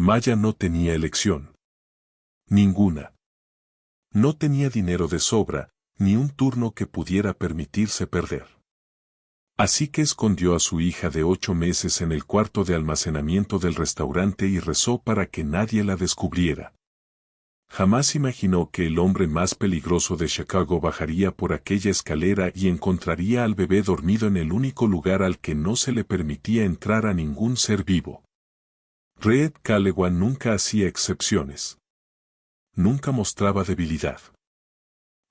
Maya no tenía elección. Ninguna. No tenía dinero de sobra, ni un turno que pudiera permitirse perder. Así que escondió a su hija de 8 meses en el cuarto de almacenamiento del restaurante y rezó para que nadie la descubriera. Jamás imaginó que el hombre más peligroso de Chicago bajaría por aquella escalera y encontraría al bebé dormido en el único lugar al que no se le permitía entrar a ningún ser vivo. Red Calloway nunca hacía excepciones. Nunca mostraba debilidad.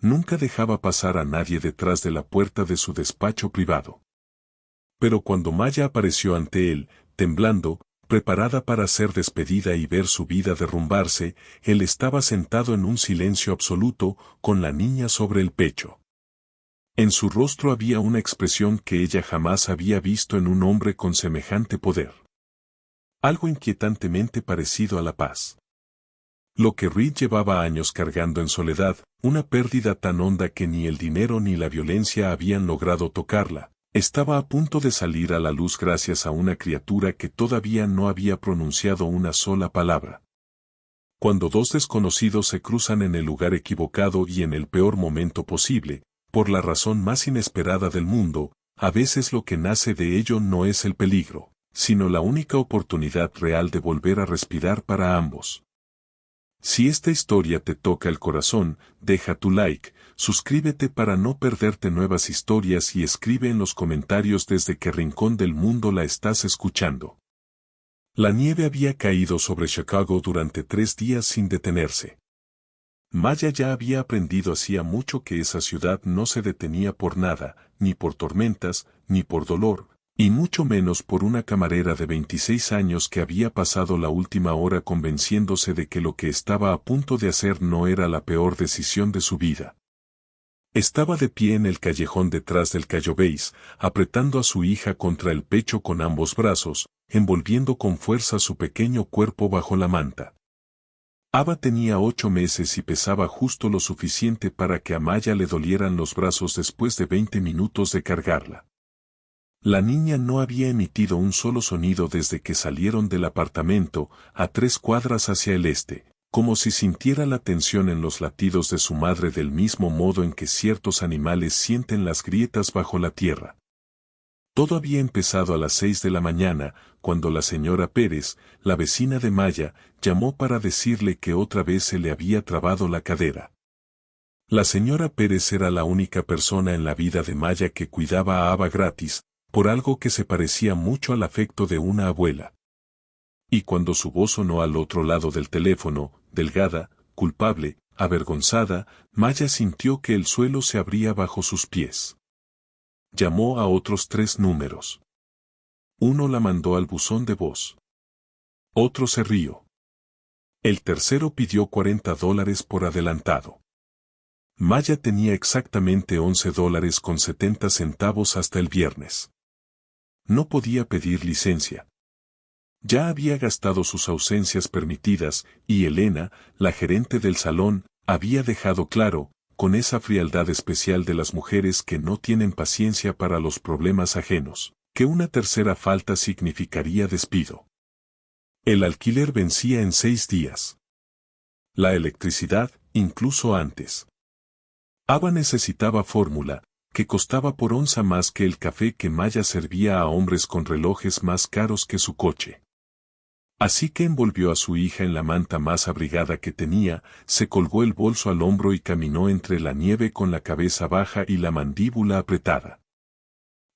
Nunca dejaba pasar a nadie detrás de la puerta de su despacho privado. Pero cuando Maya apareció ante él, temblando, preparada para ser despedida y ver su vida derrumbarse, él estaba sentado en un silencio absoluto, con la niña sobre el pecho. En su rostro había una expresión que ella jamás había visto en un hombre con semejante poder. Algo inquietantemente parecido a la paz. Lo que Reed llevaba años cargando en soledad, una pérdida tan honda que ni el dinero ni la violencia habían logrado tocarla, estaba a punto de salir a la luz gracias a una criatura que todavía no había pronunciado una sola palabra. Cuando dos desconocidos se cruzan en el lugar equivocado y en el peor momento posible, por la razón más inesperada del mundo, a veces lo que nace de ello no es el peligro, sino la única oportunidad real de volver a respirar para ambos. Si esta historia te toca el corazón, deja tu like, suscríbete para no perderte nuevas historias y escribe en los comentarios desde qué rincón del mundo la estás escuchando. La nieve había caído sobre Chicago durante 3 días sin detenerse. Maya ya había aprendido hacía mucho que esa ciudad no se detenía por nada, ni por tormentas, ni por dolor, y mucho menos por una camarera de 26 años que había pasado la última hora convenciéndose de que lo que estaba a punto de hacer no era la peor decisión de su vida. Estaba de pie en el callejón detrás del Calloway's, apretando a su hija contra el pecho con ambos brazos, envolviendo con fuerza su pequeño cuerpo bajo la manta. Ava tenía 8 meses y pesaba justo lo suficiente para que a Maya le dolieran los brazos después de 20 minutos de cargarla. La niña no había emitido un solo sonido desde que salieron del apartamento, a 3 cuadras hacia el este, como si sintiera la tensión en los latidos de su madre del mismo modo en que ciertos animales sienten las grietas bajo la tierra. Todo había empezado a las 6 de la mañana, cuando la señora Pérez, la vecina de Maya, llamó para decirle que otra vez se le había trabado la cadera. La señora Pérez era la única persona en la vida de Maya que cuidaba a Ava gratis, por algo que se parecía mucho al afecto de una abuela. Y cuando su voz sonó al otro lado del teléfono, delgada, culpable, avergonzada, Maya sintió que el suelo se abría bajo sus pies. Llamó a otros 3 números. Uno la mandó al buzón de voz. Otro se rió. El tercero pidió $40 por adelantado. Maya tenía exactamente $11.70 hasta el viernes. No podía pedir licencia. Ya había gastado sus ausencias permitidas, y Elena, la gerente del salón, había dejado claro, con esa frialdad especial de las mujeres que no tienen paciencia para los problemas ajenos, que una tercera falta significaría despido. El alquiler vencía en 6 días. La electricidad, incluso antes. Ava necesitaba fórmula, que costaba por onza más que el café que Maya servía a hombres con relojes más caros que su coche. Así que envolvió a su hija en la manta más abrigada que tenía, se colgó el bolso al hombro y caminó entre la nieve con la cabeza baja y la mandíbula apretada.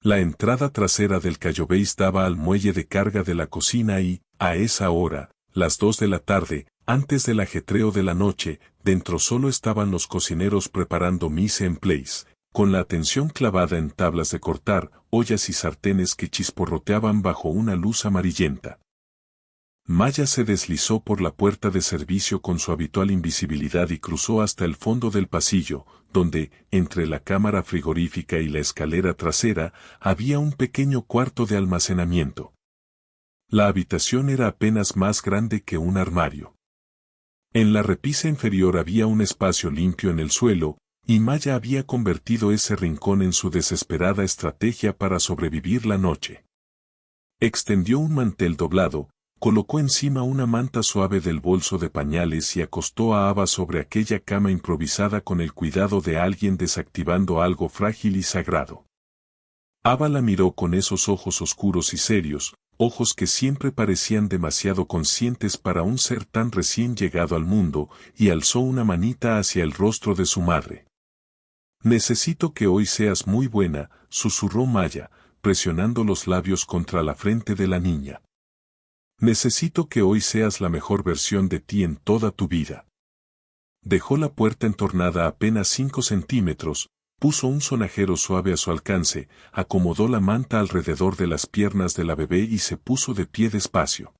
La entrada trasera del Calloway's daba al muelle de carga de la cocina y, a esa hora, las 2 de la tarde, antes del ajetreo de la noche, dentro solo estaban los cocineros preparando mise en place, con la atención clavada en tablas de cortar, ollas y sartenes que chisporroteaban bajo una luz amarillenta. Maya se deslizó por la puerta de servicio con su habitual invisibilidad y cruzó hasta el fondo del pasillo, donde, entre la cámara frigorífica y la escalera trasera, había un pequeño cuarto de almacenamiento. La habitación era apenas más grande que un armario. En la repisa inferior había un espacio limpio en el suelo, y Maya había convertido ese rincón en su desesperada estrategia para sobrevivir la noche. Extendió un mantel doblado, colocó encima una manta suave del bolso de pañales y acostó a Ava sobre aquella cama improvisada con el cuidado de alguien desactivando algo frágil y sagrado. Ava la miró con esos ojos oscuros y serios, ojos que siempre parecían demasiado conscientes para un ser tan recién llegado al mundo, y alzó una manita hacia el rostro de su madre. «Necesito que hoy seas muy buena», susurró Maya, presionando los labios contra la frente de la niña. «Necesito que hoy seas la mejor versión de ti en toda tu vida». Dejó la puerta entornada apenas 5 centímetros, puso un sonajero suave a su alcance, acomodó la manta alrededor de las piernas de la bebé y se puso de pie despacio.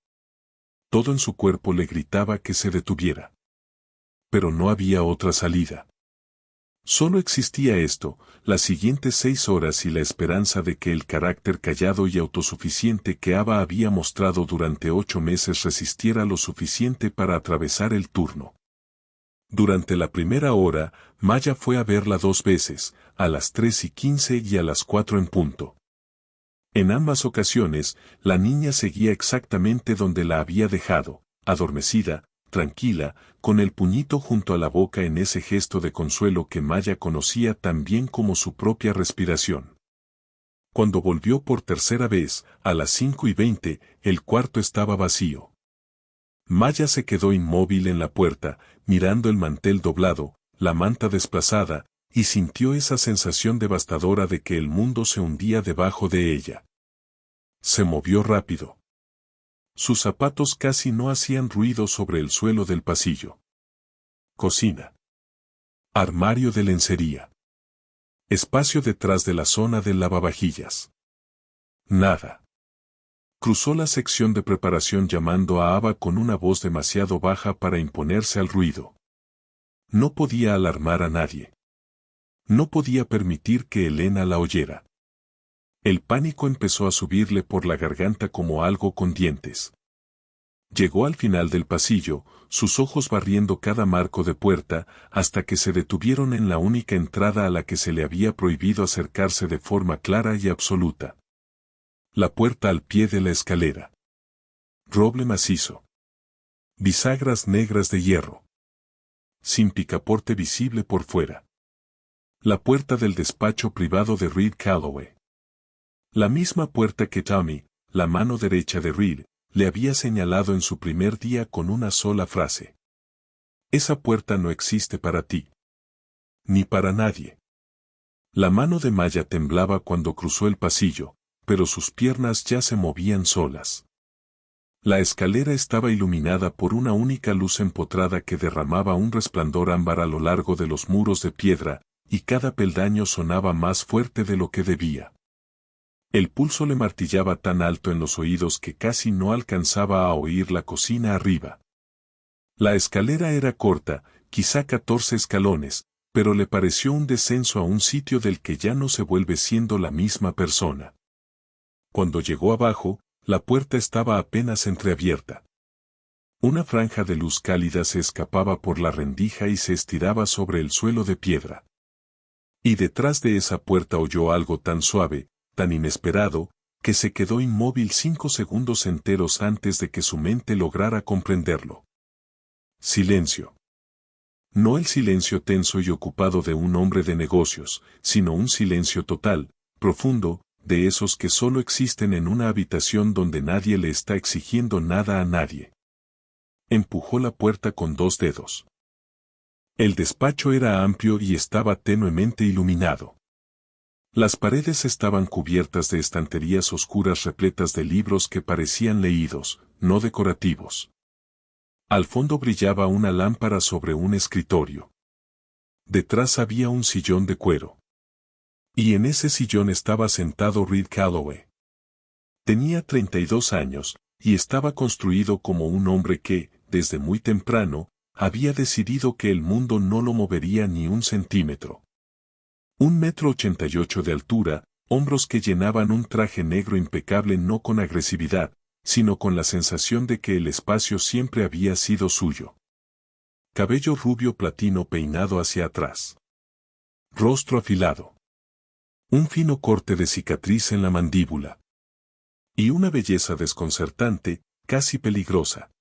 Todo en su cuerpo le gritaba que se detuviera. Pero no había otra salida. Solo existía esto, las siguientes 6 horas y la esperanza de que el carácter callado y autosuficiente que Ava había mostrado durante 8 meses resistiera lo suficiente para atravesar el turno. Durante la primera hora, Maya fue a verla 2 veces, a las 3:15 y a las 4 en punto. En ambas ocasiones, la niña seguía exactamente donde la había dejado, adormecida, tranquila, con el puñito junto a la boca en ese gesto de consuelo que Maya conocía tan bien como su propia respiración. Cuando volvió por tercera vez, a las 5:20, el cuarto estaba vacío. Maya se quedó inmóvil en la puerta, mirando el mantel doblado, la manta desplazada, y sintió esa sensación devastadora de que el mundo se hundía debajo de ella. Se movió rápido. Sus zapatos casi no hacían ruido sobre el suelo del pasillo. Cocina. Armario de lencería. Espacio detrás de la zona del lavavajillas. Nada. Cruzó la sección de preparación llamando a Ava con una voz demasiado baja para imponerse al ruido. No podía alarmar a nadie. No podía permitir que Elena la oyera. El pánico empezó a subirle por la garganta como algo con dientes. Llegó al final del pasillo, sus ojos barriendo cada marco de puerta, hasta que se detuvieron en la única entrada a la que se le había prohibido acercarse de forma clara y absoluta. La puerta al pie de la escalera. Roble macizo. Bisagras negras de hierro. Sin picaporte visible por fuera. La puerta del despacho privado de Reed Calloway. La misma puerta que Tommy, la mano derecha de Reed, le había señalado en su primer día con una sola frase. Esa puerta no existe para ti. Ni para nadie. La mano de Maya temblaba cuando cruzó el pasillo, pero sus piernas ya se movían solas. La escalera estaba iluminada por una única luz empotrada que derramaba un resplandor ámbar a lo largo de los muros de piedra, y cada peldaño sonaba más fuerte de lo que debía. El pulso le martillaba tan alto en los oídos que casi no alcanzaba a oír la cocina arriba. La escalera era corta, quizá 14 escalones, pero le pareció un descenso a un sitio del que ya no se vuelve siendo la misma persona. Cuando llegó abajo, la puerta estaba apenas entreabierta. Una franja de luz cálida se escapaba por la rendija y se estiraba sobre el suelo de piedra. Y detrás de esa puerta oyó algo tan suave, tan inesperado, que se quedó inmóvil 5 segundos enteros antes de que su mente lograra comprenderlo. Silencio. No el silencio tenso y ocupado de un hombre de negocios, sino un silencio total, profundo, de esos que solo existen en una habitación donde nadie le está exigiendo nada a nadie. Empujó la puerta con 2 dedos. El despacho era amplio y estaba tenuemente iluminado. Las paredes estaban cubiertas de estanterías oscuras repletas de libros que parecían leídos, no decorativos. Al fondo brillaba una lámpara sobre un escritorio. Detrás había un sillón de cuero. Y en ese sillón estaba sentado Reed Calloway. Tenía 32 años, y estaba construido como un hombre que, desde muy temprano, había decidido que el mundo no lo movería ni un centímetro. 1,88 m de altura, hombros que llenaban un traje negro impecable no con agresividad, sino con la sensación de que el espacio siempre había sido suyo. Cabello rubio platino peinado hacia atrás. Rostro afilado. Un fino corte de cicatriz en la mandíbula. Y una belleza desconcertante, casi peligrosa.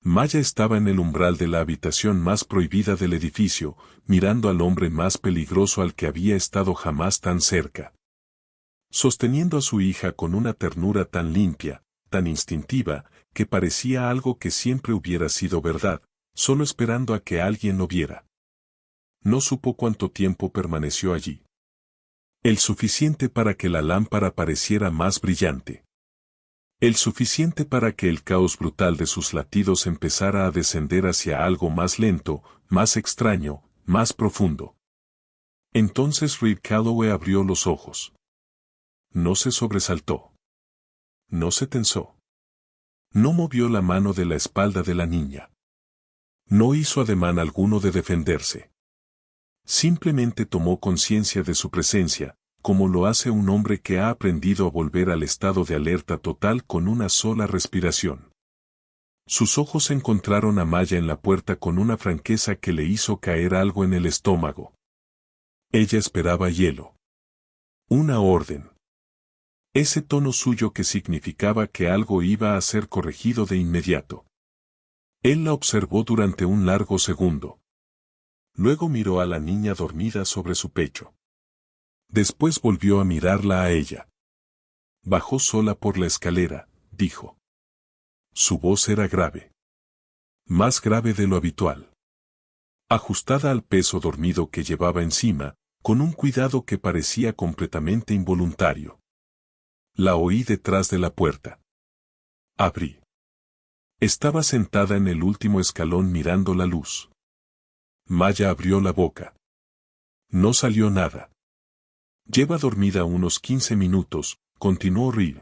Maya estaba en el umbral de la habitación más prohibida del edificio, mirando al hombre más peligroso al que había estado jamás tan cerca. Sosteniendo a su hija con una ternura tan limpia, tan instintiva, que parecía algo que siempre hubiera sido verdad, solo esperando a que alguien lo viera. No supo cuánto tiempo permaneció allí. El suficiente para que la lámpara pareciera más brillante. El suficiente para que el caos brutal de sus latidos empezara a descender hacia algo más lento, más extraño, más profundo. Entonces Reed Calloway abrió los ojos. No se sobresaltó. No se tensó. No movió la mano de la espalda de la niña. No hizo ademán alguno de defenderse. Simplemente tomó conciencia de su presencia, como lo hace un hombre que ha aprendido a volver al estado de alerta total con una sola respiración. Sus ojos encontraron a Maya en la puerta con una franqueza que le hizo caer algo en el estómago. Ella esperaba hielo. Una orden. Ese tono suyo que significaba que algo iba a ser corregido de inmediato. Él la observó durante un largo segundo. Luego miró a la niña dormida sobre su pecho. Después volvió a mirarla a ella. Bajó sola por la escalera, dijo. Su voz era grave. Más grave de lo habitual. Ajustada al peso dormido que llevaba encima, con un cuidado que parecía completamente involuntario. La oí detrás de la puerta. Abrí. Estaba sentada en el último escalón mirando la luz. Maya abrió la boca. No salió nada. Lleva dormida unos 15 minutos, continuó Reed.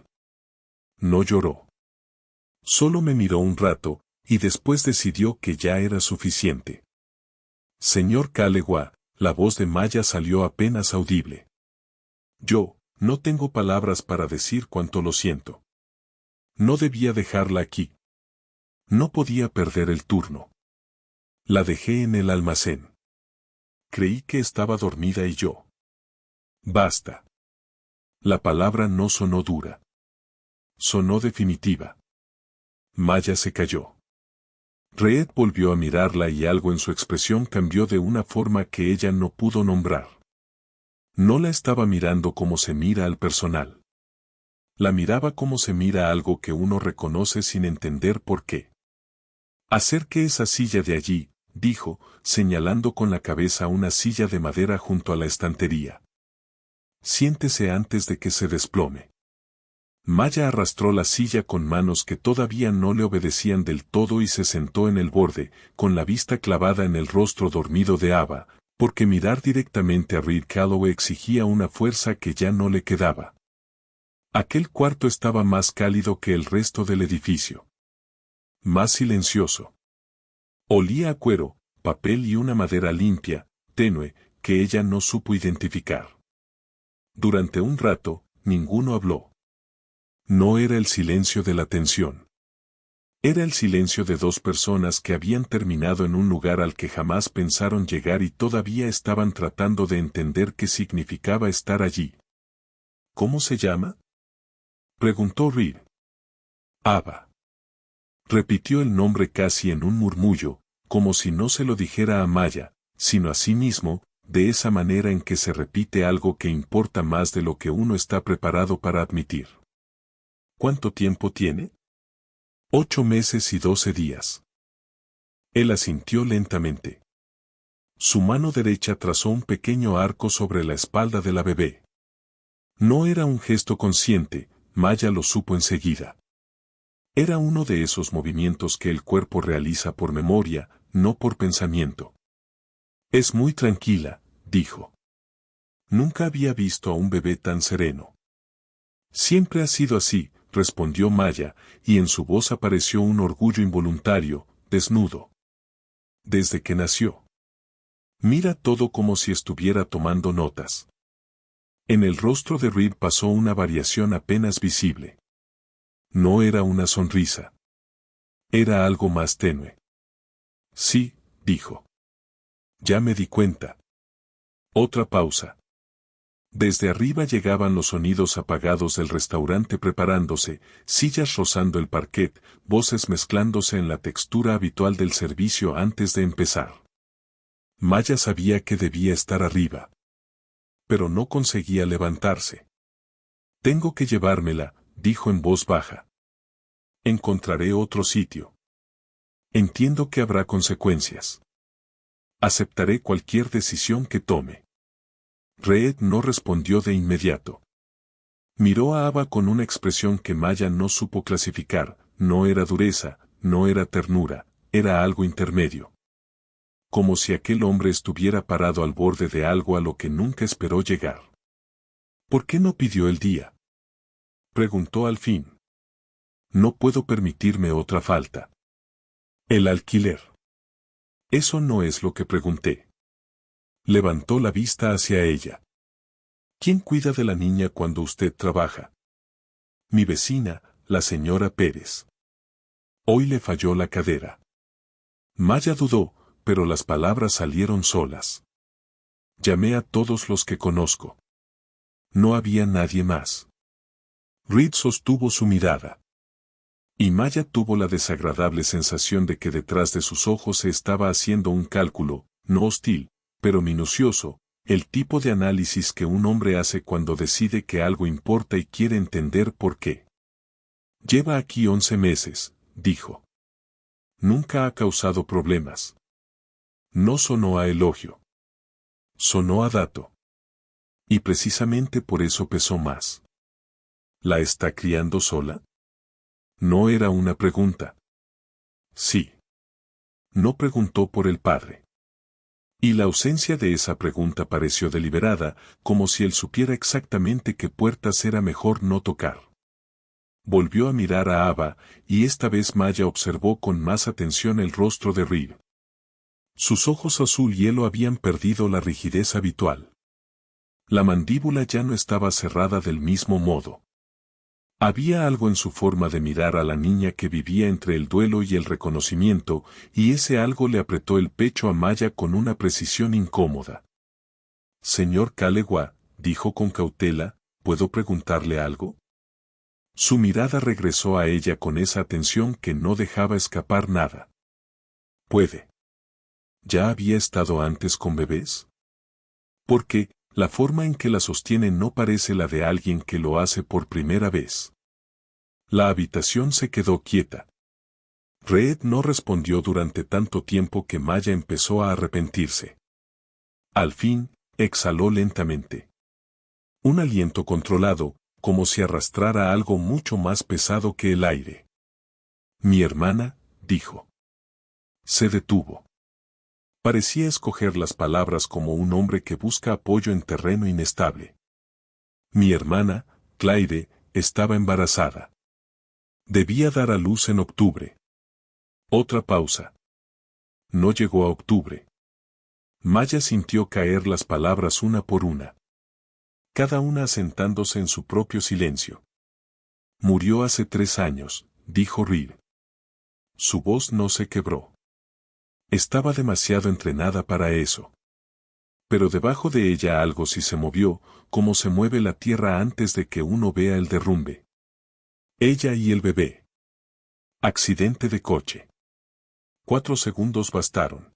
No lloró. Solo me miró un rato, y después decidió que ya era suficiente. Señor Calloway, la voz de Maya salió apenas audible. Yo, no tengo palabras para decir cuánto lo siento. No debía dejarla aquí. No podía perder el turno. La dejé en el almacén. Creí que estaba dormida y yo. Basta. La palabra no sonó dura. Sonó definitiva. Maya se calló. Reed volvió a mirarla y algo en su expresión cambió de una forma que ella no pudo nombrar. No la estaba mirando como se mira al personal. La miraba como se mira algo que uno reconoce sin entender por qué. Acerque esa silla de allí, dijo, señalando con la cabeza una silla de madera junto a la estantería. Siéntese antes de que se desplome. Maya arrastró la silla con manos que todavía no le obedecían del todo y se sentó en el borde, con la vista clavada en el rostro dormido de Ava, porque mirar directamente a Reed Calloway exigía una fuerza que ya no le quedaba. Aquel cuarto estaba más cálido que el resto del edificio. Más silencioso. Olía a cuero, papel y una madera limpia, tenue, que ella no supo identificar. Durante un rato, ninguno habló. No era el silencio de la tensión. Era el silencio de dos personas que habían terminado en un lugar al que jamás pensaron llegar y todavía estaban tratando de entender qué significaba estar allí. ¿Cómo se llama?, preguntó Reed. Ava. Repitió el nombre casi en un murmullo, como si no se lo dijera a Maya, sino a sí mismo, de esa manera en que se repite algo que importa más de lo que uno está preparado para admitir. ¿Cuánto tiempo tiene? 8 meses y 12 días. Él asintió lentamente. Su mano derecha trazó un pequeño arco sobre la espalda de la bebé. No era un gesto consciente, Maya lo supo enseguida. Era uno de esos movimientos que el cuerpo realiza por memoria, no por pensamiento. Es muy tranquila, dijo. Nunca había visto a un bebé tan sereno. Siempre ha sido así, respondió Maya, y en su voz apareció un orgullo involuntario, desnudo. Desde que nació. Mira todo como si estuviera tomando notas. En el rostro de Reed pasó una variación apenas visible. No era una sonrisa. Era algo más tenue. Sí, dijo. Ya me di cuenta. Otra pausa. Desde arriba llegaban los sonidos apagados del restaurante preparándose, sillas rozando el parquet, voces mezclándose en la textura habitual del servicio antes de empezar. Maya sabía que debía estar arriba. Pero no conseguía levantarse. Tengo que llevármela, dijo en voz baja. Encontraré otro sitio. Entiendo que habrá consecuencias. Aceptaré cualquier decisión que tome. Reed no respondió de inmediato. Miró a Ava con una expresión que Maya no supo clasificar, no era dureza, no era ternura, era algo intermedio. Como si aquel hombre estuviera parado al borde de algo a lo que nunca esperó llegar. ¿Por qué no pidió el día? Preguntó al fin. No puedo permitirme otra falta. El alquiler. Eso no es lo que pregunté. Levantó la vista hacia ella. ¿Quién cuida de la niña cuando usted trabaja? Mi vecina, la señora Pérez. Hoy le falló la cadera. Maya dudó, pero las palabras salieron solas. Llamé a todos los que conozco. No había nadie más. Reed sostuvo su mirada. Y Maya tuvo la desagradable sensación de que detrás de sus ojos se estaba haciendo un cálculo, no hostil, pero minucioso, el tipo de análisis que un hombre hace cuando decide que algo importa y quiere entender por qué. Lleva aquí 11 meses, dijo. Nunca ha causado problemas. No sonó a elogio. Sonó a dato. Y precisamente por eso pesó más. ¿La está criando sola? No era una pregunta. Sí. No preguntó por el padre. Y la ausencia de esa pregunta pareció deliberada, como si él supiera exactamente qué puertas era mejor no tocar. Volvió a mirar a Ava, y esta vez Maya observó con más atención el rostro de Reed. Sus ojos azul hielo habían perdido la rigidez habitual. La mandíbula ya no estaba cerrada del mismo modo. Había algo en su forma de mirar a la niña que vivía entre el duelo y el reconocimiento, y ese algo le apretó el pecho a Maya con una precisión incómoda. Señor Calegua, dijo con cautela, ¿puedo preguntarle algo? Su mirada regresó a ella con esa atención que no dejaba escapar nada. Puede. ¿Ya había estado antes con bebés? Porque, la forma en que la sostiene no parece la de alguien que lo hace por primera vez. La habitación se quedó quieta. Reed no respondió durante tanto tiempo que Maya empezó a arrepentirse. Al fin, exhaló lentamente. Un aliento controlado, como si arrastrara algo mucho más pesado que el aire. Mi hermana, dijo. Se detuvo. Parecía escoger las palabras como un hombre que busca apoyo en terreno inestable. Mi hermana, Claire, estaba embarazada. Debía dar a luz en octubre. Otra pausa. No llegó a octubre. Maya sintió caer las palabras una por una. Cada una asentándose en su propio silencio. Murió hace 3 años, dijo Reed. Su voz no se quebró. Estaba demasiado entrenada para eso. Pero debajo de ella algo sí se movió, como se mueve la tierra antes de que uno vea el derrumbe. Ella y el bebé. Accidente de coche. 4 segundos bastaron.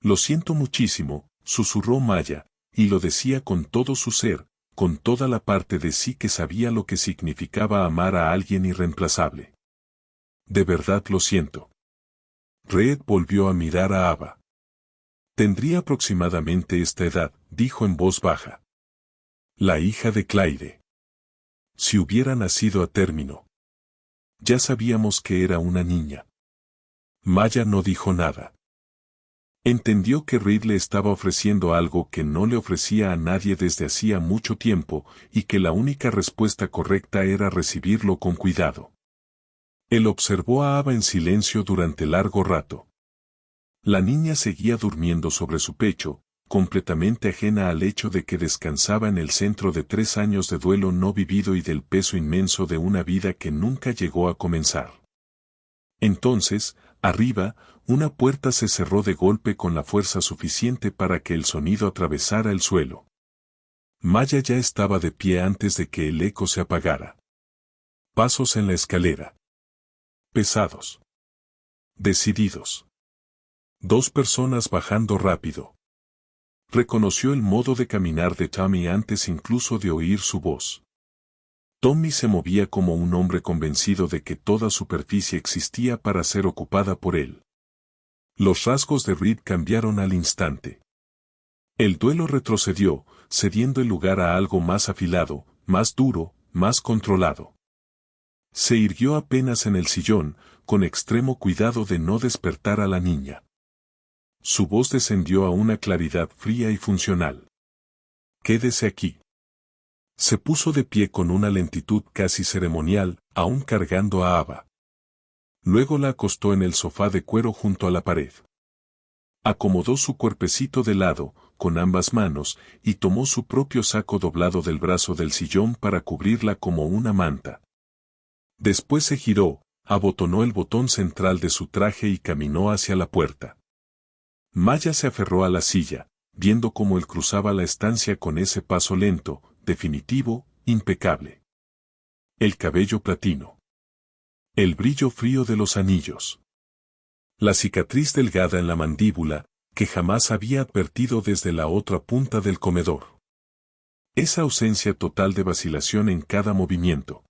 Lo siento muchísimo, susurró Maya, y lo decía con todo su ser, con toda la parte de sí que sabía lo que significaba amar a alguien irreemplazable. De verdad lo siento. Reed volvió a mirar a Ava. Tendría aproximadamente esta edad, dijo en voz baja. La hija de Claire. Si hubiera nacido a término. Ya sabíamos que era una niña. Maya no dijo nada. Entendió que Reed le estaba ofreciendo algo que no le ofrecía a nadie desde hacía mucho tiempo, y que la única respuesta correcta era recibirlo con cuidado. Él observó a Ava en silencio durante largo rato. La niña seguía durmiendo sobre su pecho, completamente ajena al hecho de que descansaba en el centro de 3 años de duelo no vivido y del peso inmenso de una vida que nunca llegó a comenzar. Entonces, arriba, una puerta se cerró de golpe con la fuerza suficiente para que el sonido atravesara el suelo. Maya ya estaba de pie antes de que el eco se apagara. Pasos en la escalera. Pesados. Decididos. Dos personas bajando rápido. Reconoció el modo de caminar de Tommy antes incluso de oír su voz. Tommy se movía como un hombre convencido de que toda superficie existía para ser ocupada por él. Los rasgos de Reed cambiaron al instante. El duelo retrocedió, cediendo el lugar a algo más afilado, más duro, más controlado. Se irguió apenas en el sillón, con extremo cuidado de no despertar a la niña. Su voz descendió a una claridad fría y funcional. «Quédese aquí». Se puso de pie con una lentitud casi ceremonial, aún cargando a Ava. Luego la acostó en el sofá de cuero junto a la pared. Acomodó su cuerpecito de lado, con ambas manos, y tomó su propio saco doblado del brazo del sillón para cubrirla como una manta. Después se giró, abotonó el botón central de su traje y caminó hacia la puerta. Maya se aferró a la silla, viendo cómo él cruzaba la estancia con ese paso lento, definitivo, impecable. El cabello platino. El brillo frío de los anillos. La cicatriz delgada en la mandíbula, que jamás había advertido desde la otra punta del comedor. Esa ausencia total de vacilación en cada movimiento.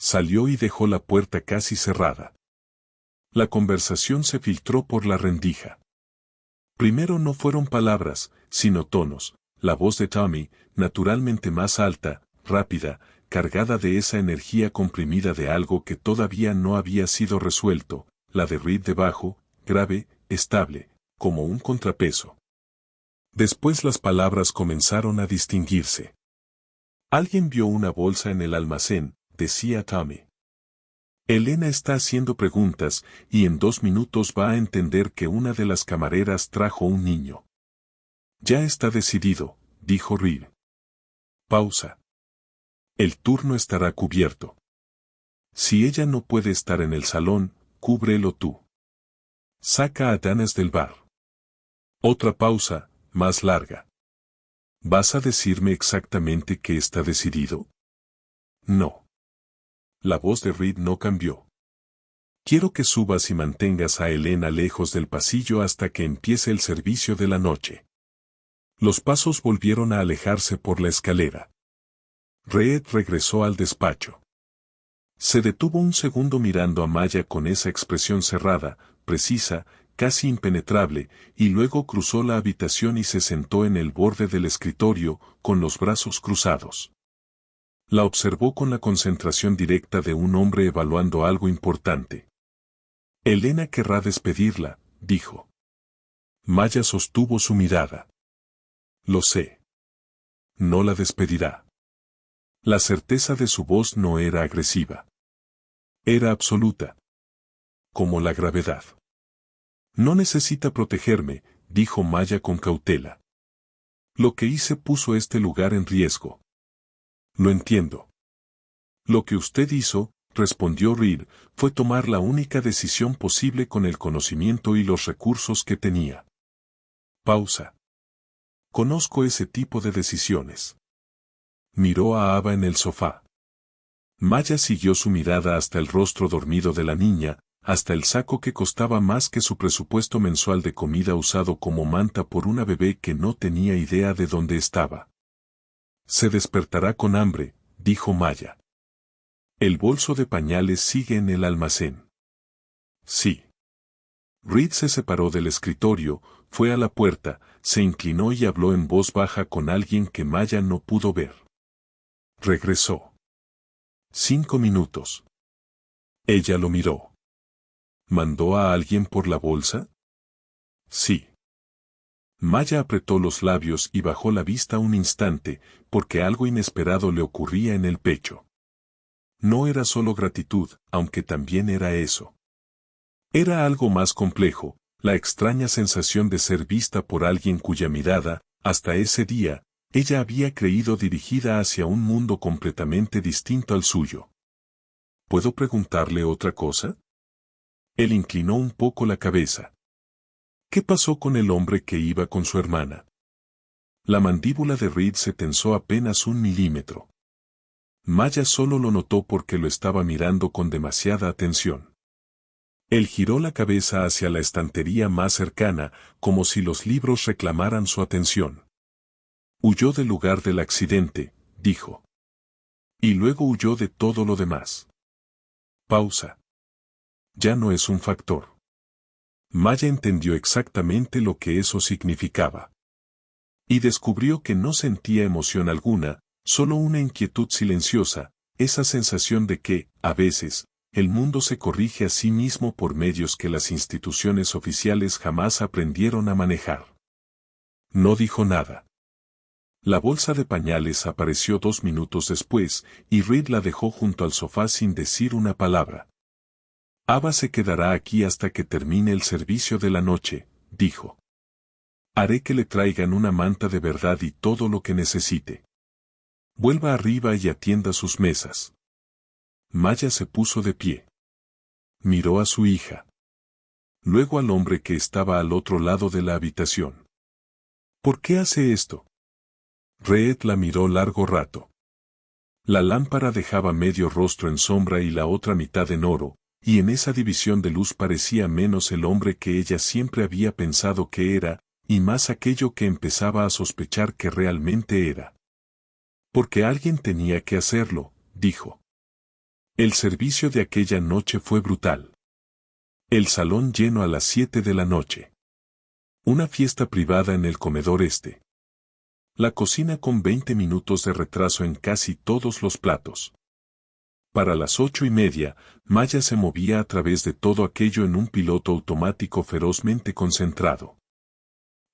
Salió y dejó la puerta casi cerrada. La conversación se filtró por la rendija. Primero no fueron palabras, sino tonos. La voz de Tommy, naturalmente más alta, rápida, cargada de esa energía comprimida de algo que todavía no había sido resuelto. La de Reed debajo, grave, estable, como un contrapeso. Después las palabras comenzaron a distinguirse. Alguien vio una bolsa en el almacén, decía Tommy. Elena está haciendo preguntas, y en 2 minutos va a entender que una de las camareras trajo un niño. Ya está decidido, dijo Reed. Pausa. El turno estará cubierto. Si ella no puede estar en el salón, cúbrelo tú. Saca a Danas del bar. Otra pausa, más larga. ¿Vas a decirme exactamente qué está decidido? No. La voz de Reed no cambió. Quiero que subas y mantengas a Elena lejos del pasillo hasta que empiece el servicio de la noche. Los pasos volvieron a alejarse por la escalera. Reed regresó al despacho. Se detuvo un segundo mirando a Maya con esa expresión cerrada, precisa, casi impenetrable, y luego cruzó la habitación y se sentó en el borde del escritorio, con los brazos cruzados. La observó con la concentración directa de un hombre evaluando algo importante. Elena querrá despedirla, dijo. Maya sostuvo su mirada. Lo sé. No la despedirá. La certeza de su voz no era agresiva. Era absoluta. Como la gravedad. No necesita protegerme, dijo Maya con cautela. Lo que hice puso este lugar en riesgo. Lo entiendo. Lo que usted hizo, respondió Reed, fue tomar la única decisión posible con el conocimiento y los recursos que tenía. Pausa. Conozco ese tipo de decisiones. Miró a Ava en el sofá. Maya siguió su mirada hasta el rostro dormido de la niña, hasta el saco que costaba más que su presupuesto mensual de comida usado como manta por una bebé que no tenía idea de dónde estaba. Se despertará con hambre, dijo Maya. El bolso de pañales sigue en el almacén. Sí. Reed se separó del escritorio, fue a la puerta, se inclinó y habló en voz baja con alguien que Maya no pudo ver. Regresó. 5 minutos. Ella lo miró. ¿Mandó a alguien por la bolsa? Sí. Maya apretó los labios y bajó la vista un instante, porque algo inesperado le ocurría en el pecho. No era solo gratitud, aunque también era eso. Era algo más complejo, la extraña sensación de ser vista por alguien cuya mirada, hasta ese día, ella había creído dirigida hacia un mundo completamente distinto al suyo. ¿Puedo preguntarle otra cosa? Él inclinó un poco la cabeza. ¿Qué pasó con el hombre que iba con su hermana? La mandíbula de Reed se tensó apenas 1 milímetro. Maya solo lo notó porque lo estaba mirando con demasiada atención. Él giró la cabeza hacia la estantería más cercana, como si los libros reclamaran su atención. Huyó del lugar del accidente, dijo. Y luego huyó de todo lo demás. Pausa. Ya no es un factor. Maya entendió exactamente lo que eso significaba. Y descubrió que no sentía emoción alguna, solo una inquietud silenciosa, esa sensación de que, a veces, el mundo se corrige a sí mismo por medios que las instituciones oficiales jamás aprendieron a manejar. No dijo nada. La bolsa de pañales apareció 2 minutos después, y Reed la dejó junto al sofá sin decir una palabra. Ava se quedará aquí hasta que termine el servicio de la noche, dijo. Haré que le traigan una manta de verdad y todo lo que necesite. Vuelva arriba y atienda sus mesas. Maya se puso de pie. Miró a su hija. Luego al hombre que estaba al otro lado de la habitación. ¿Por qué hace esto? Reed la miró largo rato. La lámpara dejaba medio rostro en sombra y la otra mitad en oro, y en esa división de luz parecía menos el hombre que ella siempre había pensado que era, y más aquello que empezaba a sospechar que realmente era. Porque alguien tenía que hacerlo, dijo. El servicio de aquella noche fue brutal. El salón lleno a las 7 de la noche. Una fiesta privada en el comedor este. La cocina con 20 minutos de retraso en casi todos los platos. Para las 8:30, Maya se movía a través de todo aquello en un piloto automático ferozmente concentrado.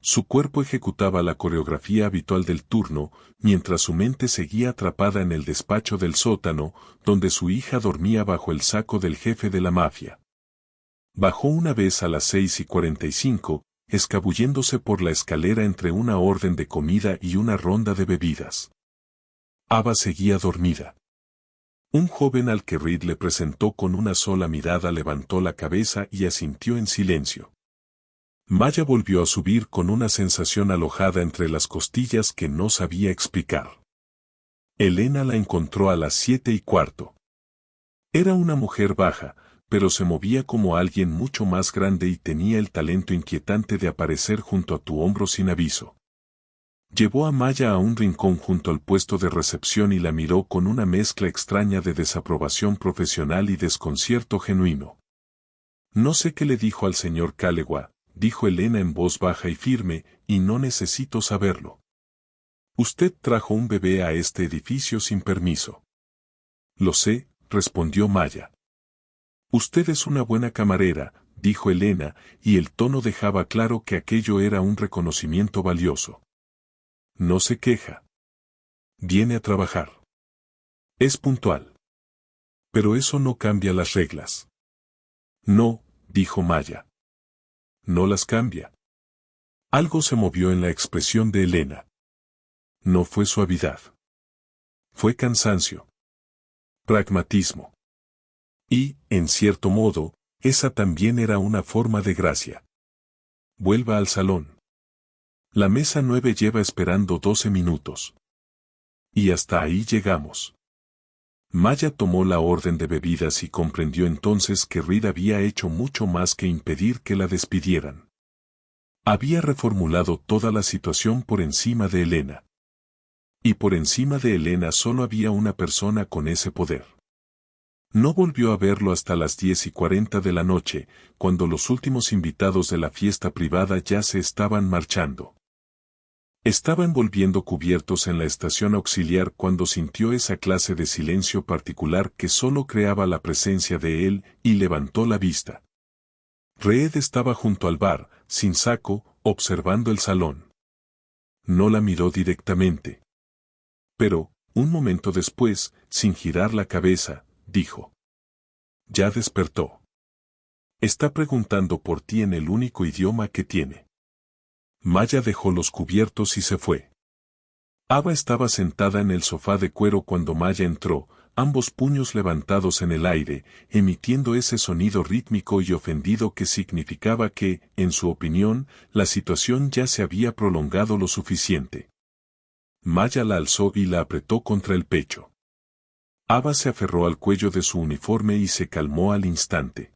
Su cuerpo ejecutaba la coreografía habitual del turno, mientras su mente seguía atrapada en el despacho del sótano, donde su hija dormía bajo el saco del jefe de la mafia. Bajó una vez a las 6:45, escabulléndose por la escalera entre una orden de comida y una ronda de bebidas. Ava seguía dormida. Un joven al que Reed le presentó con una sola mirada levantó la cabeza y asintió en silencio. Maya volvió a subir con una sensación alojada entre las costillas que no sabía explicar. Elena la encontró a las 7:15. Era una mujer baja, pero se movía como alguien mucho más grande y tenía el talento inquietante de aparecer junto a tu hombro sin aviso. Llevó a Maya a un rincón junto al puesto de recepción y la miró con una mezcla extraña de desaprobación profesional y desconcierto genuino. No sé qué le dijo al señor Calewa, dijo Elena en voz baja y firme, y no necesito saberlo. Usted trajo un bebé a este edificio sin permiso. Lo sé, respondió Maya. Usted es una buena camarera, dijo Elena, y el tono dejaba claro que aquello era un reconocimiento valioso. No se queja. Viene a trabajar. Es puntual. Pero eso no cambia las reglas. No, dijo Maya. No las cambia. Algo se movió en la expresión de Elena. No fue suavidad. Fue cansancio. Pragmatismo. Y, en cierto modo, esa también era una forma de gracia. Vuelva al salón. La mesa 9 lleva esperando 12 minutos. Y hasta ahí llegamos. Maya tomó la orden de bebidas y comprendió entonces que Reed había hecho mucho más que impedir que la despidieran. Había reformulado toda la situación por encima de Elena. Y por encima de Elena solo había una persona con ese poder. No volvió a verlo hasta las 10:40 de la noche, cuando los últimos invitados de la fiesta privada ya se estaban marchando. Estaban volviendo cubiertos en la estación auxiliar cuando sintió esa clase de silencio particular que solo creaba la presencia de él, y levantó la vista. Reed estaba junto al bar, sin saco, observando el salón. No la miró directamente. Pero, un momento después, sin girar la cabeza, dijo. Ya despertó. Está preguntando por ti en el único idioma que tiene. Maya dejó los cubiertos y se fue. Ava estaba sentada en el sofá de cuero cuando Maya entró, ambos puños levantados en el aire, emitiendo ese sonido rítmico y ofendido que significaba que, en su opinión, la situación ya se había prolongado lo suficiente. Maya la alzó y la apretó contra el pecho. Ava se aferró al cuello de su uniforme y se calmó al instante.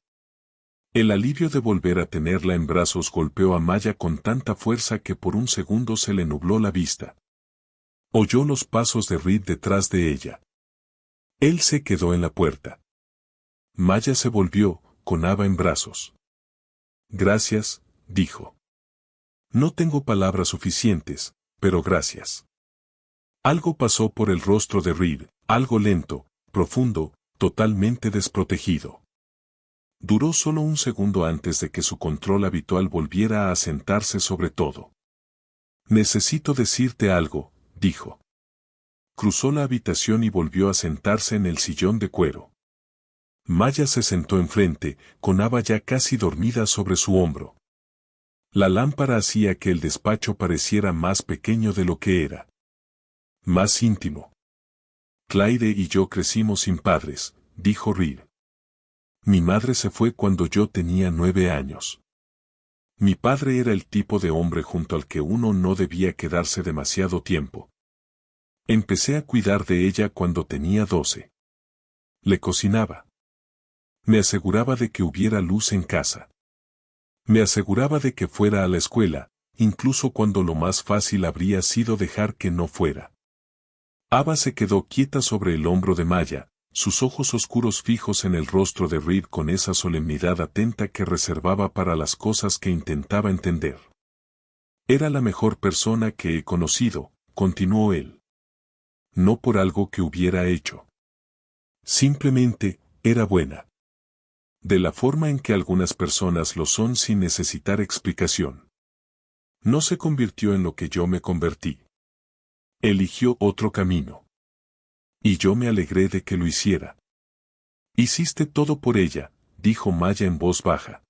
El alivio de volver a tenerla en brazos golpeó a Maya con tanta fuerza que por un segundo se le nubló la vista. Oyó los pasos de Reed detrás de ella. Él se quedó en la puerta. Maya se volvió, con Ava en brazos. Gracias, dijo. No tengo palabras suficientes, pero gracias. Algo pasó por el rostro de Reed, algo lento, profundo, totalmente desprotegido. Duró solo un segundo antes de que su control habitual volviera a asentarse sobre todo. Necesito decirte algo, dijo. Cruzó la habitación y volvió a sentarse en el sillón de cuero. Maya se sentó enfrente, con Ava ya casi dormida sobre su hombro. La lámpara hacía que el despacho pareciera más pequeño de lo que era. Más íntimo. Clyde y yo crecimos sin padres, dijo Reed. Mi madre se fue cuando yo tenía 9 años. Mi padre era el tipo de hombre junto al que uno no debía quedarse demasiado tiempo. Empecé a cuidar de ella cuando tenía 12. Le cocinaba. Me aseguraba de que hubiera luz en casa. Me aseguraba de que fuera a la escuela, incluso cuando lo más fácil habría sido dejar que no fuera. Ava se quedó quieta sobre el hombro de Maya, sus ojos oscuros fijos en el rostro de Reed con esa solemnidad atenta que reservaba para las cosas que intentaba entender. Era la mejor persona que he conocido, continuó él. No por algo que hubiera hecho. Simplemente, era buena. De la forma en que algunas personas lo son sin necesitar explicación. No se convirtió en lo que yo me convertí. Eligió otro camino. Y yo me alegré de que lo hiciera. Hiciste todo por ella, dijo Maya en voz baja.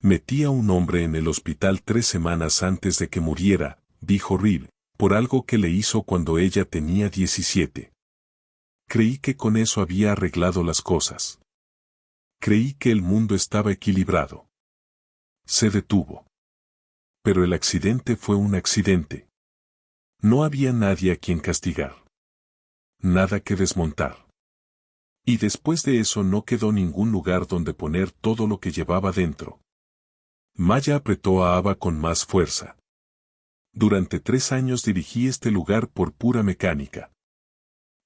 Metí a un hombre en el hospital 3 semanas antes de que muriera, dijo Reed, por algo que le hizo cuando ella tenía 17. Creí que con eso había arreglado las cosas. Creí que el mundo estaba equilibrado. Se detuvo. Pero el accidente fue un accidente. No había nadie a quien castigar. Nada que desmontar. Y después de eso no quedó ningún lugar donde poner todo lo que llevaba dentro. Maya apretó a Ava con más fuerza. Durante 3 años dirigí este lugar por pura mecánica.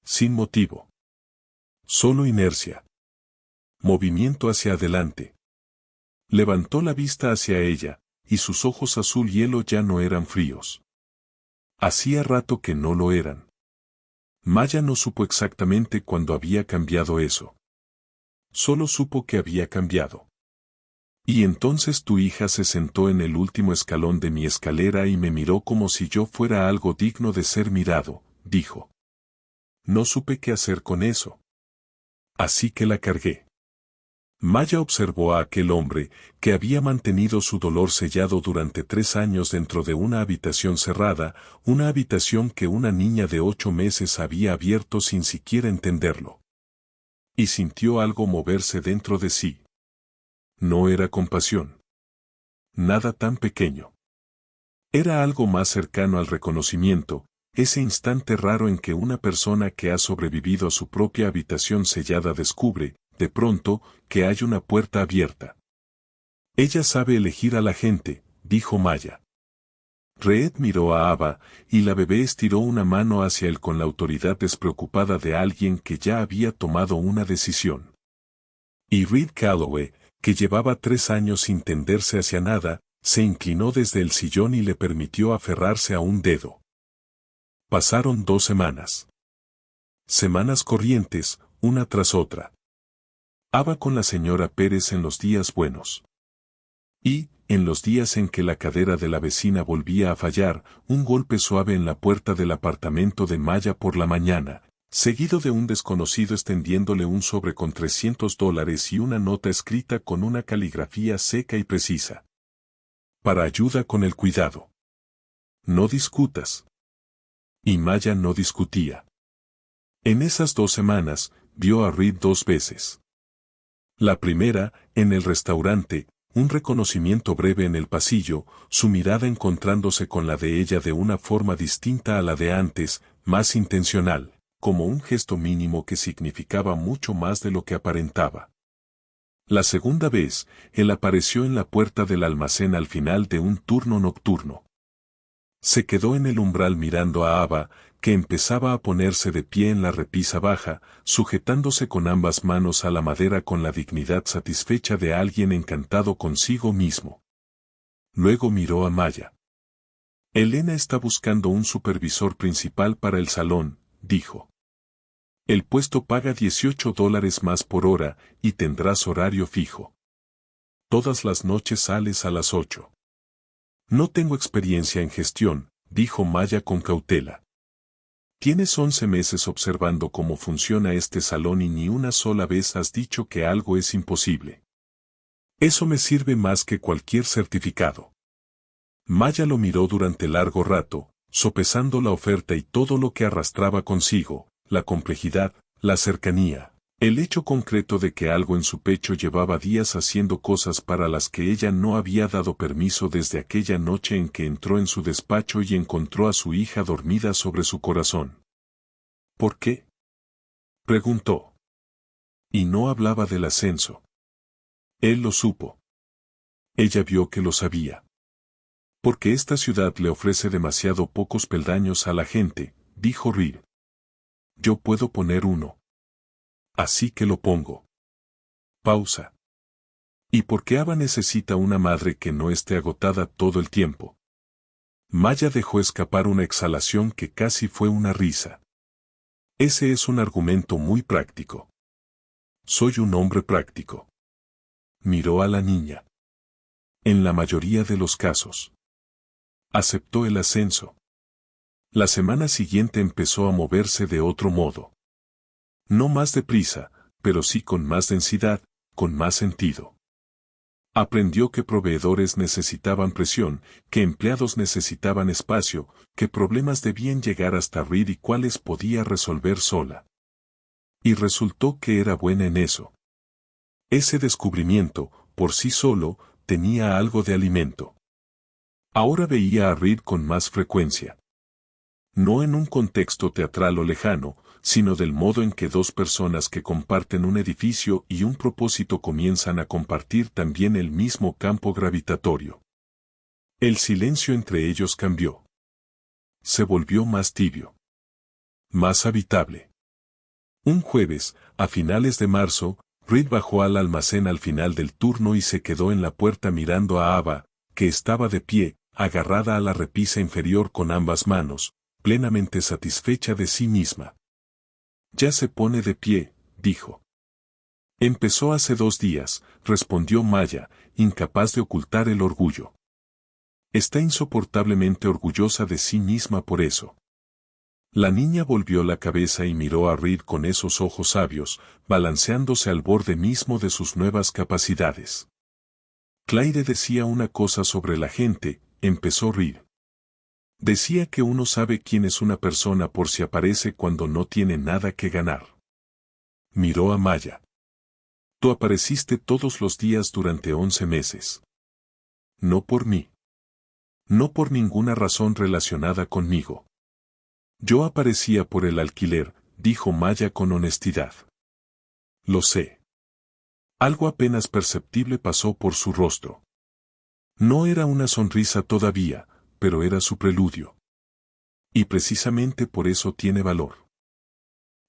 Sin motivo. Solo inercia. Movimiento hacia adelante. Levantó la vista hacia ella, y sus ojos azul hielo ya no eran fríos. Hacía rato que no lo eran. Maya no supo exactamente cuándo había cambiado eso. Solo supo que había cambiado. Y entonces tu hija se sentó en el último escalón de mi escalera y me miró como si yo fuera algo digno de ser mirado, dijo. No supe qué hacer con eso. Así que la cargué. Maya observó a aquel hombre, que había mantenido su dolor sellado durante 3 años dentro de una habitación cerrada, una habitación que una niña de 8 meses había abierto sin siquiera entenderlo. Y sintió algo moverse dentro de sí. No era compasión. Nada tan pequeño. Era algo más cercano al reconocimiento, ese instante raro en que una persona que ha sobrevivido a su propia habitación sellada descubre, de pronto, que hay una puerta abierta. Ella sabe elegir a la gente, dijo Maya. Reed miró a Ava, y la bebé estiró una mano hacia él con la autoridad despreocupada de alguien que ya había tomado una decisión. Y Reed Calloway, que llevaba 3 años sin tenderse hacia nada, se inclinó desde el sillón y le permitió aferrarse a un dedo. Pasaron 2 semanas. Semanas corrientes, una tras otra. Ava con la señora Pérez en los días buenos. Y, en los días en que la cadera de la vecina volvía a fallar, un golpe suave en la puerta del apartamento de Maya por la mañana, seguido de un desconocido extendiéndole un sobre con $300 y una nota escrita con una caligrafía seca y precisa. Para ayuda con el cuidado. No discutas. Y Maya no discutía. En esas 2 semanas, vio a Reed 2 veces. La primera, en el restaurante, Un reconocimiento breve en el pasillo, su mirada encontrándose con la de ella de una forma distinta a la de antes, más intencional, como un gesto mínimo que significaba mucho más de lo que aparentaba. La segunda vez, él apareció en la puerta del almacén al final de un turno nocturno. Se quedó en el umbral mirando a Ava, que empezaba a ponerse de pie en la repisa baja, sujetándose con ambas manos a la madera con la dignidad satisfecha de alguien encantado consigo mismo. Luego miró a Maya. Elena está buscando un supervisor principal para el salón, dijo. El puesto paga $18 más por hora y tendrás horario fijo. Todas las noches sales a las 8. No tengo experiencia en gestión, dijo Maya con cautela. Tienes 11 meses observando cómo funciona este salón y ni una sola vez has dicho que algo es imposible. Eso me sirve más que cualquier certificado. Maya lo miró durante largo rato, sopesando la oferta y todo lo que arrastraba consigo, la complejidad, la cercanía, el hecho concreto de que algo en su pecho llevaba días haciendo cosas para las que ella no había dado permiso desde aquella noche en que entró en su despacho y encontró a su hija dormida sobre su corazón. ¿Por qué?, preguntó. Y no hablaba del ascenso. Él lo supo. Ella vio que lo sabía. Porque esta ciudad le ofrece demasiado pocos peldaños a la gente, dijo Reed. Yo puedo poner uno. Así que lo pongo. Pausa. ¿Y por qué Ava necesita una madre que no esté agotada todo el tiempo? Maya dejó escapar una exhalación que casi fue una risa. Ese es un argumento muy práctico. Soy un hombre práctico. Miró a la niña. En la mayoría de los casos. Aceptó el ascenso. La semana siguiente empezó a moverse de otro modo. No más deprisa, pero sí con más densidad, con más sentido. Aprendió que proveedores necesitaban presión, que empleados necesitaban espacio, que problemas debían llegar hasta Reed y cuáles podía resolver sola. Y resultó que era buena en eso. Ese descubrimiento, por sí solo, tenía algo de alimento. Ahora veía a Reed con más frecuencia. No en un contexto teatral o lejano, sino del modo en que dos personas que comparten un edificio y un propósito comienzan a compartir también el mismo campo gravitatorio. El silencio entre ellos cambió. Se volvió más tibio. Más habitable. Un jueves, a finales de marzo, Reed bajó al almacén al final del turno y se quedó en la puerta mirando a Ava, que estaba de pie, agarrada a la repisa inferior con ambas manos, plenamente satisfecha de sí misma. Ya se pone de pie, dijo. Empezó hace 2 días, respondió Maya, incapaz de ocultar el orgullo. Está insoportablemente orgullosa de sí misma por eso. La niña volvió la cabeza y miró a Reed con esos ojos sabios, balanceándose al borde mismo de sus nuevas capacidades. Claire decía una cosa sobre la gente, empezó Reed. Decía que uno sabe quién es una persona por si aparece cuando no tiene nada que ganar. Miró a Maya. Tú apareciste todos los días durante 11 meses. No por mí. No por ninguna razón relacionada conmigo. Yo aparecía por el alquiler, dijo Maya con honestidad. Lo sé. Algo apenas perceptible pasó por su rostro. No era una sonrisa todavía, pero era su preludio. Y precisamente por eso tiene valor.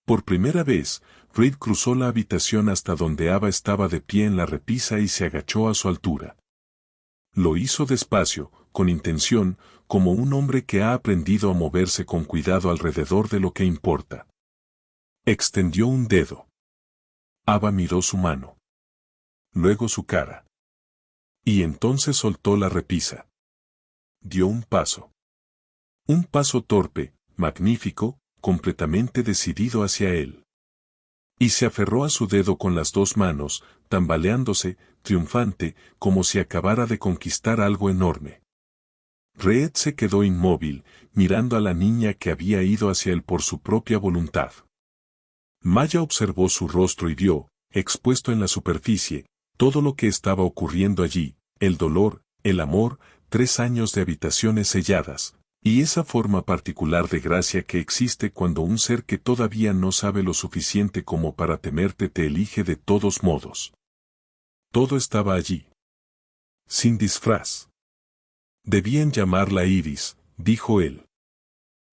Por primera vez, Reed cruzó la habitación hasta donde Ava estaba de pie en la repisa y se agachó a su altura. Lo hizo despacio, con intención, como un hombre que ha aprendido a moverse con cuidado alrededor de lo que importa. Extendió un dedo. Ava miró su mano. Luego su cara. Y entonces soltó la repisa. Dio un paso. Un paso torpe, magnífico, completamente decidido hacia él. Y se aferró a su dedo con las 2 manos, tambaleándose, triunfante, como si acabara de conquistar algo enorme. Reed se quedó inmóvil, mirando a la niña que había ido hacia él por su propia voluntad. Maya observó su rostro y vio, expuesto en la superficie, Todo lo que estaba ocurriendo allí, el dolor, el amor, 3 años de habitaciones selladas, y esa forma particular de gracia que existe cuando un ser que todavía no sabe lo suficiente como para temerte te elige de todos modos. Todo estaba allí. Sin disfraz. Debían llamarla Iris, dijo él.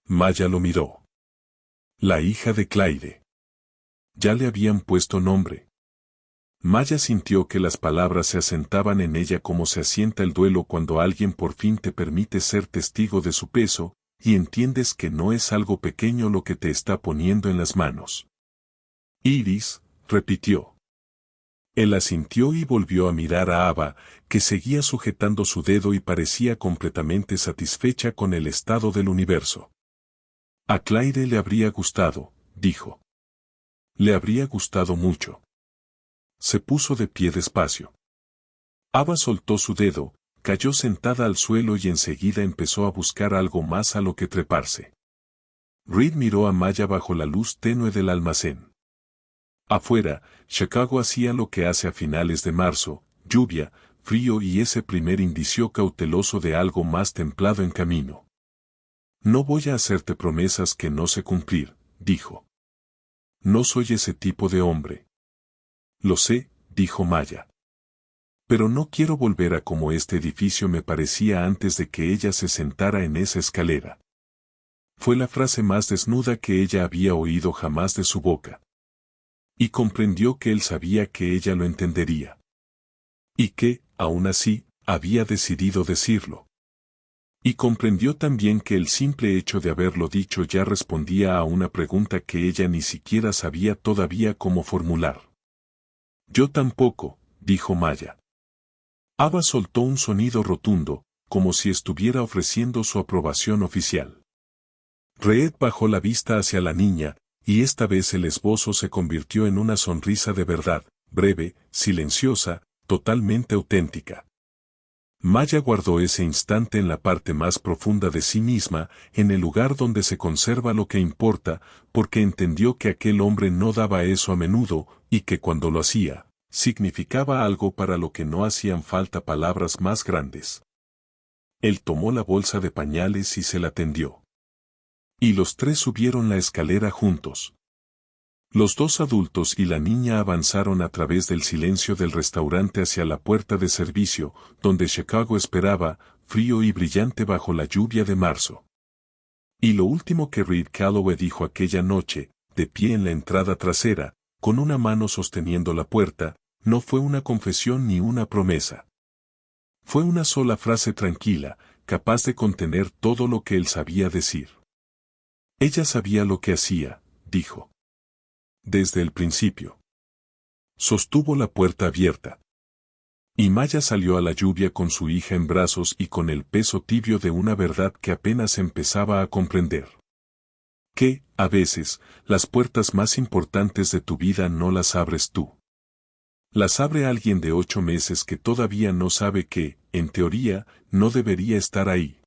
Maya lo miró. La hija de Clyde. Ya le habían puesto nombre. Maya sintió que las palabras se asentaban en ella como se asienta el duelo cuando alguien por fin te permite ser testigo de su peso, y entiendes que no es algo pequeño lo que te está poniendo en las manos. Iris, repitió. Él asintió y volvió a mirar a Ava, que seguía sujetando su dedo y parecía completamente satisfecha con el estado del universo. A Clyde le habría gustado, dijo. Le habría gustado mucho. Se puso de pie despacio. Ava soltó su dedo, cayó sentada al suelo y enseguida empezó a buscar algo más a lo que treparse. Reed miró a Maya bajo la luz tenue del almacén. Afuera, Chicago hacía lo que hace a finales de marzo, lluvia, frío y ese primer indicio cauteloso de algo más templado en camino. No voy a hacerte promesas que no sé cumplir, dijo. No soy ese tipo de hombre. Lo sé, dijo Maya. Pero no quiero volver a como este edificio me parecía antes de que ella se sentara en esa escalera. Fue la frase más desnuda que ella había oído jamás de su boca. Y comprendió que él sabía que ella lo entendería. Y que, aún así, había decidido decirlo. Y comprendió también que el simple hecho de haberlo dicho ya respondía a una pregunta que ella ni siquiera sabía todavía cómo formular. Yo tampoco, dijo Maya. Ava soltó un sonido rotundo, como si estuviera ofreciendo su aprobación oficial. Reed bajó la vista hacia la niña, y esta vez el esbozo se convirtió en una sonrisa de verdad, breve, silenciosa, totalmente auténtica. Maya guardó ese instante en la parte más profunda de sí misma, en el lugar donde se conserva lo que importa, porque entendió que aquel hombre no daba eso a menudo, y que cuando lo hacía, significaba algo para lo que no hacían falta palabras más grandes. Él tomó la bolsa de pañales y se la tendió. Y los tres subieron la escalera juntos. Los dos adultos y la niña avanzaron a través del silencio del restaurante hacia la puerta de servicio, donde Chicago esperaba, frío y brillante bajo la lluvia de marzo. Y lo último que Reed Calloway dijo aquella noche, de pie en la entrada trasera, con una mano sosteniendo la puerta, no fue una confesión ni una promesa. Fue una sola frase tranquila, capaz de contener todo lo que él sabía decir. Ella sabía lo que hacía, dijo. Desde el principio. Sostuvo la puerta abierta. Y Maya salió a la lluvia con su hija en brazos y con el peso tibio de una verdad que apenas empezaba a comprender. Que, a veces, las puertas más importantes de tu vida no las abres tú. Las abre alguien de 8 meses que todavía no sabe que, en teoría, no debería estar ahí.